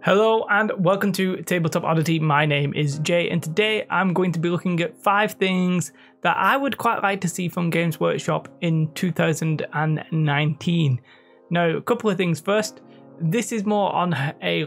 Hello and welcome to Tabletop Oddity. My name is Jay and today I'm going to be looking at 5 things that I would quite like to see from Games Workshop in 2019. Now, a couple of things first. This is more on a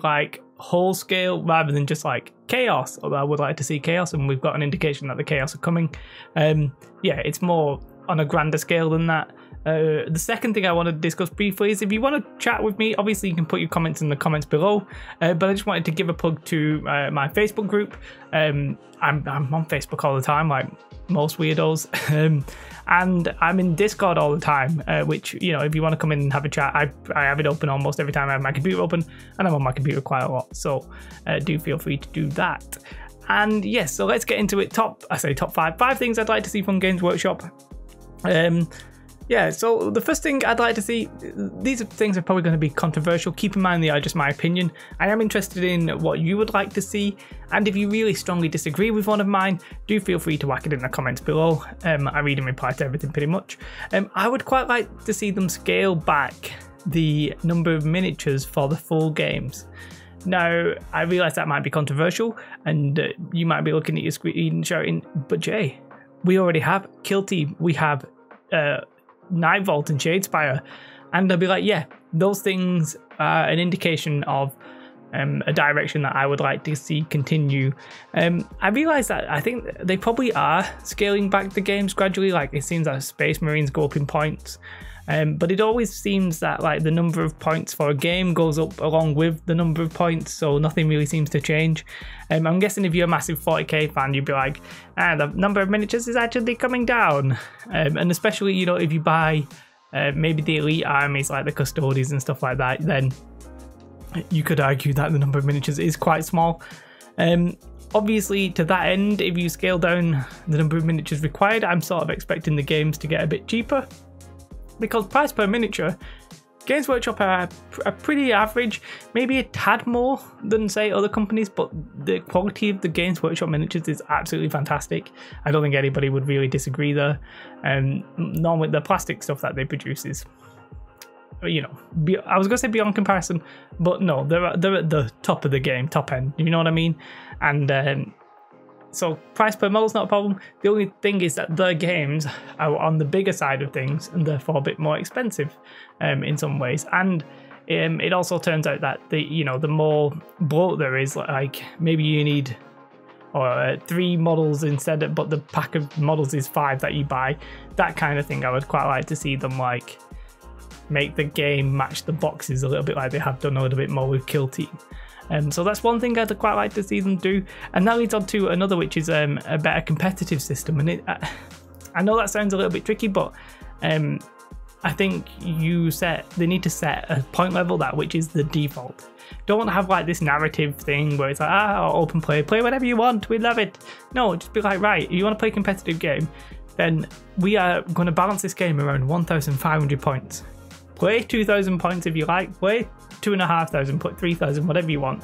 whole scale rather than just chaos, although I would like to see chaos and we've got an indication that the chaos are coming. Yeah, it's more on a grander scale than that. The second thing I want to discuss briefly is if you want to chat with me, obviously you can put your comments in the comments below, but I just wanted to give a plug to my Facebook group. I'm on Facebook all the time, like most weirdos, and I'm in Discord all the time, which, you know, if you want to come in and have a chat, I have it open almost every time I have my computer open, and I'm on my computer quite a lot, so do feel free to do that. And yes, so let's get into it. Top 5 things I'd like to see from Games Workshop. Yeah, so the first thing I'd like to see, these things are probably going to be controversial. Keep in mind they are just my opinion. I am interested in what you would like to see, and if you really strongly disagree with one of mine, do feel free to whack it in the comments below. I read and reply to everything pretty much. I would quite like to see them scale back the number of miniatures for the full games. Now, I realise that might be controversial, and you might be looking at your screen and shouting, but Jay, we already have Kill Team, we have Nightvault and Shadespire, and they'll be like, yeah, those things are an indication of a direction that I would like to see continue. I realise that I think they probably are scaling back the games gradually. Like, it seems that Space Marines go up in points, but it always seems that the number of points for a game goes up along with the number of points, so nothing really seems to change. I'm guessing if you're a massive 40k fan, you'd be like, the number of miniatures is actually coming down. And especially, you know, if you buy maybe the elite armies like the Custodians and stuff like that, then you could argue that the number of miniatures is quite small. Obviously, to that end, if you scale down the number of miniatures required, I'm sort of expecting the games to get a bit cheaper, because price per miniature, Games Workshop are pretty average, maybe a tad more than, say, other companies, but the quality of the Games Workshop miniatures is absolutely fantastic. I don't think anybody would really disagree there. Nor with the plastic stuff that they produce is, you know, I was going to say beyond comparison, but no, they're at the top of the game, top end, you know what I mean? And so price per model is not a problem. The only thing is that the games are on the bigger side of things and therefore a bit more expensive in some ways. And it also turns out that the more bloat there is, like maybe you need 3 models instead, but the pack of models is 5 that you buy. That kind of thing, I would quite like to see them make the game match the boxes a little bit, like they have done a little bit more with Kill Team. So that's one thing I'd quite like to see them do, and that leads on to another, which is a better competitive system. And I know that sounds a little bit tricky, but I think they need to set a point level which is the default. Don't have this narrative thing where it's like, open play whatever you want, we love it. No, just be like, right, you want to play a competitive game, then we are going to balance this game around 1,500 points. Play 2,000 points if you like, play 2,500, put 3,000, whatever you want,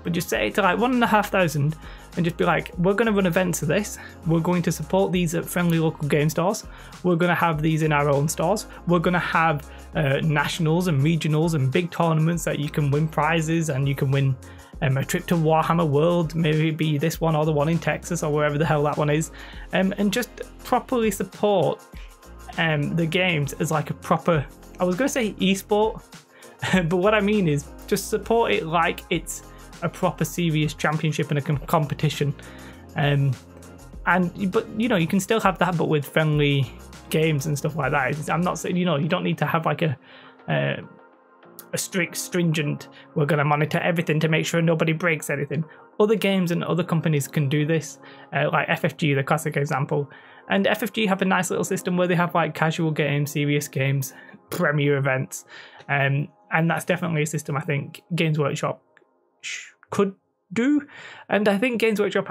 but just set it to 1,500 and just be like, we're going to run events of this, we're going to support these at friendly local game stores, we're going to have these in our own stores, we're going to have nationals and regionals and big tournaments that you can win prizes, and you can win a trip to Warhammer World, maybe it be this one or the one in Texas or wherever the hell that one is, and just properly support the games as a proper, I was going to say esport, but what I mean is just support it like it's a proper serious championship and a competition. But you know, you can still have that, but with friendly games and stuff like that. I'm not saying, you know, you don't need to have a strict, stringent, we're going to monitor everything to make sure nobody breaks anything. Other games and other companies can do this, like FFG, the classic example. And FFG have a nice little system where they have casual games, serious games, premier events, and that's definitely a system I think Games Workshop could do. And I think Games Workshop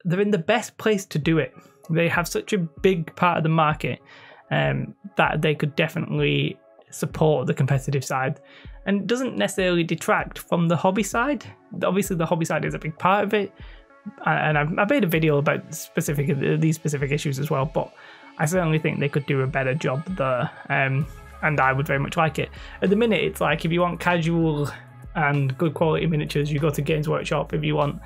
they're in the best place to do it. They have such a big part of the market that they could definitely support the competitive side, and it doesn't necessarily detract from the hobby side. Obviously the hobby side is a big part of it, and I've made a video about these specific issues as well, but I certainly think they could do a better job there, and I would very much like it. At the minute, it's if you want casual and good quality miniatures, you go to Games Workshop. If you want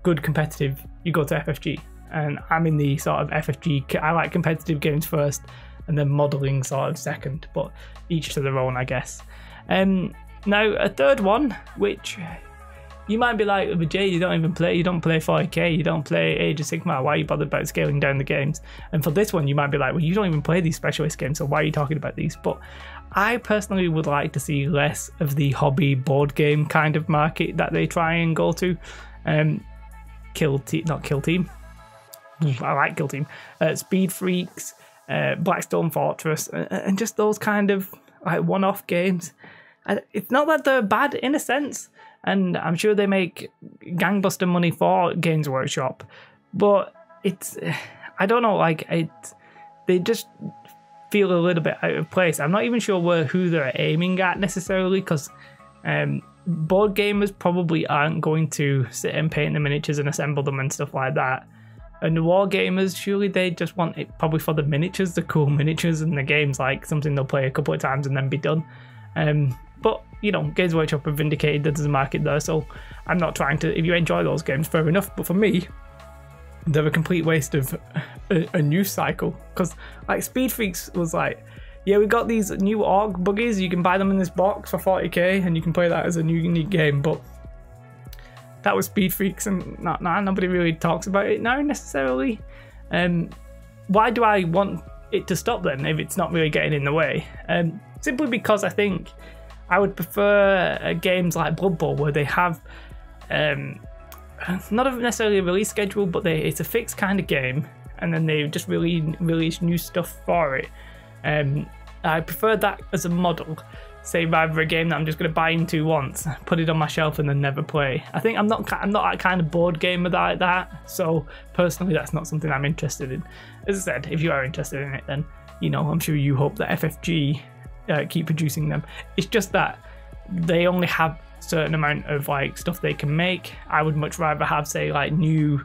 good competitive, you go to FFG. And I'm in the sort of FFG, I like competitive games first and then modelling sort of second, but each to their own, I guess. Now, a third one, which you might be like, but Jay, you don't play 40k, you don't play Age of Sigmar, why are you bothered about scaling down the games? And for this one, you might be like, well, you don't even play these specialist games, so why are you talking about these? But I personally would like to see less of the hobby board game kind of market that they try and go to. Kill Team. I like Kill Team. Speed Freaks, Blackstone Fortress, and just those kind of like one-off games. It's not that they're bad in a sense, and I'm sure they make gangbuster money for Games Workshop, but it's, I don't know, like they just feel a little bit out of place. I'm not even sure who they're aiming at necessarily, because board gamers probably aren't going to sit and paint the miniatures and assemble them and stuff like that. And war gamers, surely they just want it probably for the miniatures, the cool miniatures, and the game's like something they'll play a couple of times and then be done. But, you know, Games Workshop have vindicated that there's a market there, so I'm not trying to, if you enjoy those games, fair enough, but for me, they're a complete waste of a news cycle. Because, like, Speed Freaks was like, yeah, we got these new Orc buggies, you can buy them in this box for 40k, and you can play that as a new unique game, but that was Speed Freaks, and nobody really talks about it now necessarily. Why do I want it to stop then if it's not really getting in the way? Simply because I think I would prefer games like Blood Bowl, where they have not necessarily a release schedule, but it's a fixed kind of game, and then they just release new stuff for it. I prefer that as a model. Say rather a game that I'm just going to buy into once, put it on my shelf, and then never play. I think I'm not that kind of board gamer like that. So personally, that's not something I'm interested in. As I said, if you are interested in it, then you know I'm sure you hope that FFG keep producing them. It's just that they only have a certain amount of like stuff they can make. I would much rather have, say, like new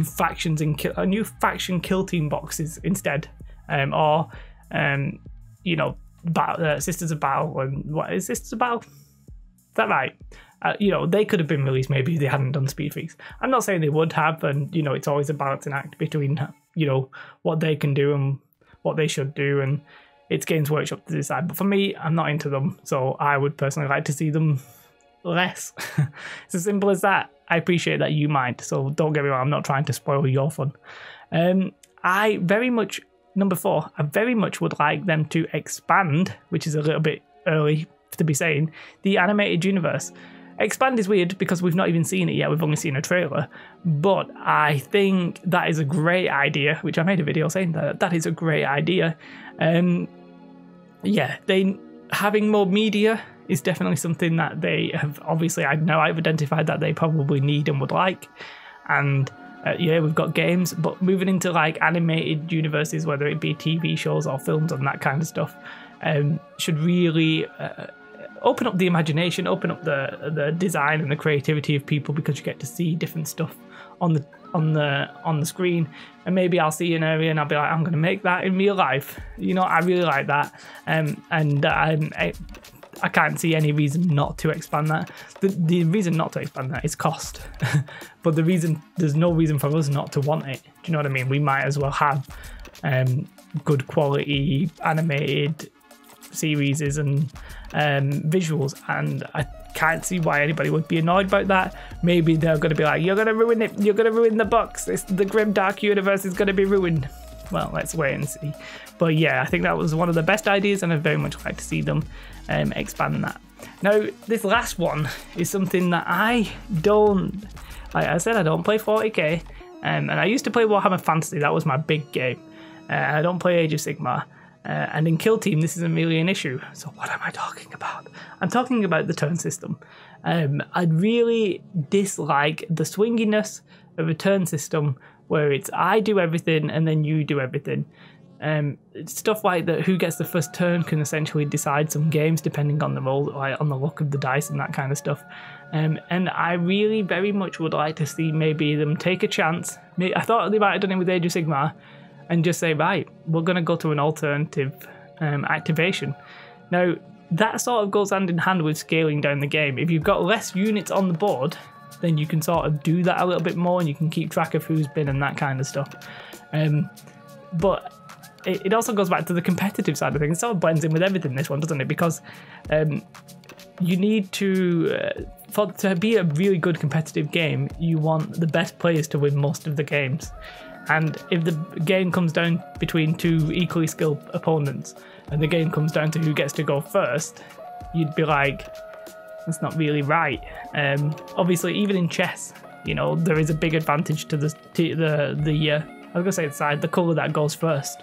factions and new faction kill team boxes instead, or you know, Sisters of Battle. And what is Sisters of Battle? Is that right? You know, they could have been released maybe if they hadn't done Speed Freaks. I'm not saying they would have, and you know, it's always a balancing act between, you know, what they can do and what they should do, and it's Games Workshop to decide. But for me, I'm not into them, so I would personally like to see them less. It's as simple as that. I appreciate that you might, so don't get me wrong, I'm not trying to spoil your fun. I very much, number 4, I very much would like them to expand, which is a little bit early to be saying, the animated universe. Expand is weird because we've not even seen it yet, we've only seen a trailer, but I think that is a great idea, which I made a video saying that is a great idea. Yeah, having more media is definitely something that they have, obviously I've identified that they probably need and would like, and yeah, we've got games, but moving into like animated universes, whether it be TV shows or films and that kind of stuff, should really open up the imagination, open up the design and the creativity of people, because you get to see different stuff on the screen, and maybe I'll see an area and I'll be like, I'm going to make that in real life. You know, I really like that, and I can't see any reason not to expand that. The reason not to expand that is cost, but there's no reason for us not to want it. Do you know what I mean? We might as well have good quality animated series and visuals, and I can't see why anybody would be annoyed about that. Maybe they're going to be like, you're going to ruin it, you're going to ruin the box, the Grim Dark universe is going to be ruined. Well, let's wait and see. But yeah, I think that was one of the best ideas, and I'd very much like to see them expand that. Now, this last one is something that I don't, like I said, I don't play 40k, and I used to play Warhammer Fantasy. That was my big game. I don't play Age of Sigmar. And in Kill Team, this isn't really an issue. So what am I talking about? I'm talking about the turn system. I really dislike the swinginess of a turn system where it's I do everything and then you do everything. Stuff like that, who gets the first turn can essentially decide some games depending on the roll, like on the luck of the dice and that kind of stuff. And I really very much would like to see maybe them take a chance. I thought they might have done it with Age of Sigmar, and just say, right, we're going to go to an alternative activation. Now, that sort of goes hand in hand with scaling down the game. If you've got less units on the board, then you can sort of do that a little bit more, and you can keep track of who's been and that kind of stuff. But it also goes back to the competitive side of things. It sort of blends in with everything, this one, doesn't it? Because you need to be a really good competitive game, you want the best players to win most of the games. And if the game comes down between two equally skilled opponents, and the game comes down to who gets to go first, you'd be like, that's not really right. Obviously, even in chess, you know, there is a big advantage to I was gonna say the side, the colour that goes first.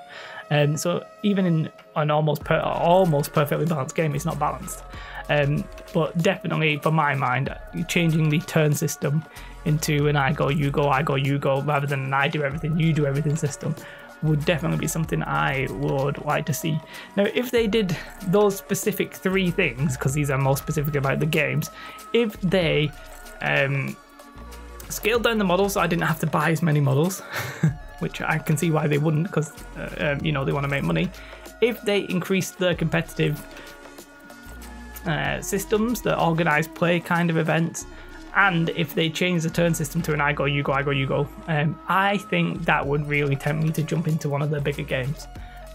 So even in an almost perfectly balanced game, it's not balanced. But definitely, for my mind, changing the turn system into an I go, you go, I go, you go, rather than an I do everything, you do everything system, would definitely be something I would like to see. Now, if they did those specific 3 things, because these are more specific about the games, if they scaled down the models so I didn't have to buy as many models, which I can see why they wouldn't, because you know, they want to make money. If they increased the competitive systems, the organised play kind of events, and if they change the turn system to an I go, you go, I go, you go, I think that would really tempt me to jump into one of the bigger games.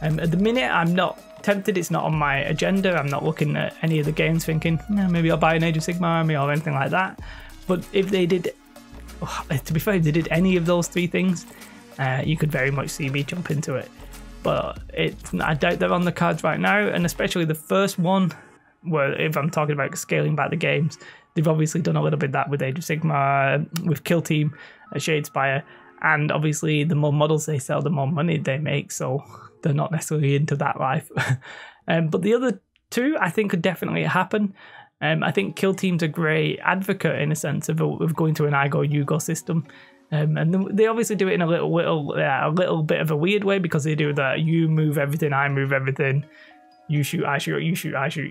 At the minute, I'm not tempted. It's not on my agenda. I'm not looking at any of the games thinking, maybe I'll buy an Age of Sigmar army or anything like that. But if they did, to be fair, if they did any of those 3 things, you could very much see me jump into it. But I doubt they're on the cards right now, and especially the first one, where if I'm talking about scaling back the games, they've obviously done a little bit of that with Age of Sigmar, with Kill Team, Shadespire, and obviously the more models they sell, the more money they make, so they're not necessarily into that life. But the other 2, I think, could definitely happen. I think Kill Team's a great advocate in a sense of going to an I go, you go system. And they obviously do it in a little bit of a weird way, because they do that you move everything, I move everything, you shoot, I shoot, you shoot, I shoot,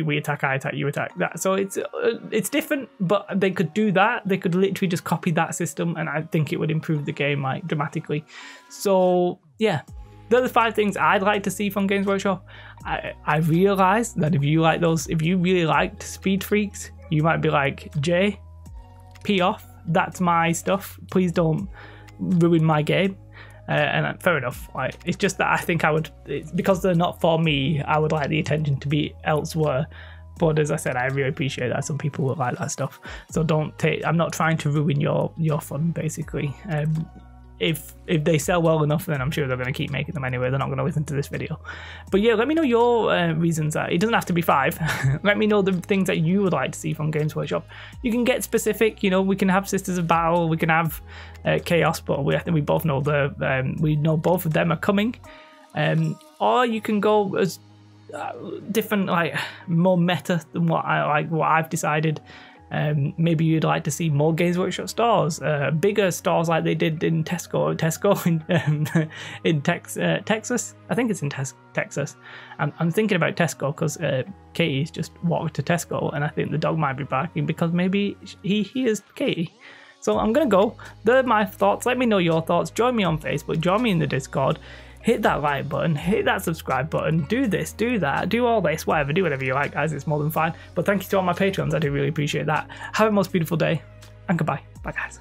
we attack, I attack, you attack. That, so it's different, but they could do that. They could literally just copy that system, and I think it would improve the game like dramatically. So yeah, they're the 5 things I'd like to see from Games Workshop. I realise that if you really liked Speed Freaks, you might be like, Jay, pee off. That's my stuff. Please don't ruin my game. And fair enough. Like, it's just that I think because they're not for me, I would like the attention to be elsewhere. But as I said, I really appreciate that some people will like that stuff. So I'm not trying to ruin your fun, basically. If they sell well enough, then I'm sure they're going to keep making them anyway. They're not going to listen to this video. But yeah, let me know your reasons. It doesn't have to be 5. Let me know the things that you would like to see from Games Workshop. You can get specific. You know, we can have Sisters of Battle. We can have Chaos, but I think we both know we know both of them are coming. Or you can go as different, like more meta than what I've decided. Maybe you'd like to see more Games Workshop stores, bigger stores like they did in Tesco in Texas. I think it's in Texas. I'm thinking about Tesco because Katie's just walked to Tesco, and I think the dog might be barking because maybe he hears Katie. So I'm gonna go. They're my thoughts. Let me know your thoughts. Join me on Facebook. Join me in the Discord. Hit that like button, hit that subscribe button, do this, do that, do all this, whatever, do whatever you like, guys, it's more than fine. But thank you to all my Patreons, I do really appreciate that. Have a most beautiful day, and goodbye. Bye, guys.